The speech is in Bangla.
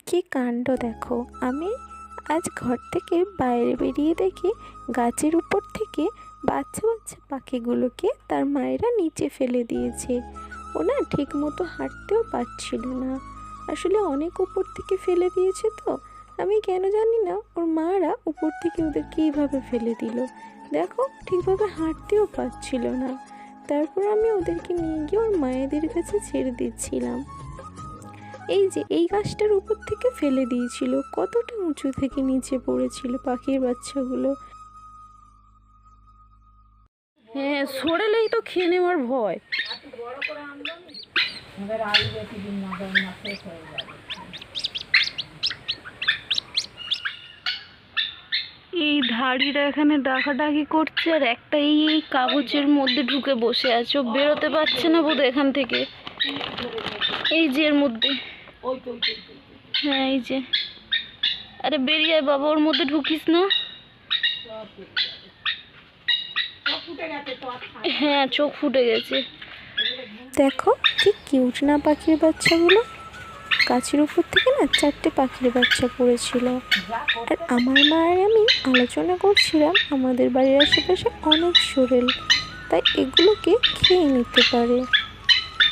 কি কাণ্ড দেখো, আমি আজ ঘর থেকে বাইরে বেরিয়ে দেখি গাছের উপর থেকে বাচ্চা বাচ্চা পাখিগুলোকে তার মায়েরা নিচে ফেলে দিয়েছে। ও না ঠিক মতো হাঁটতেও পারছিল না। আসলে অনেক উপর থেকে ফেলে দিয়েছে তো, আমি কেন জানি না ওর মারা উপর থেকে ওদেরকে এইভাবে ফেলে দিল। দেখো ঠিকভাবে হাঁটতেও পারছিল না। তারপর আমি ওদেরকে নিয়ে গিয়ে ওর মায়েদের কাছে ছেড়ে দিচ্ছিলাম। এই যে এই গাছটার উপর থেকে ফেলে দিয়েছিল, কতটা উঁচু থেকে নিচে পড়েছিল পাখির বাচ্চাগুলো। হ্যাঁ, সরেলেই তো খেয়ে নেওয়ার ভয়। এই ধাড়িরা এখানে ডাকাডাকি করছে, আর একটা এই কাগজের মধ্যে ঢুকে বসে আছে। ও বেরোতে পারছে না বোধ এখান থেকে। এই যে এর মধ্যে, হ্যাঁ এই যে, আরে বেরিয়ে আয় বাবা, ওর মধ্যে ঢুকিস না। হ্যাঁ চোখ ফুটে গেছে। দেখো কি কিউট না পাখির বাচ্চাগুলো। গাছের উপর থেকে না 4টে পাখির বাচ্চা পড়েছিল। আর আমার মা আর আমি আলোচনা করছিলাম আমাদের বাড়ির আশেপাশে অনেক সরেল, তাই এগুলোকে খেয়ে নিতে পারে।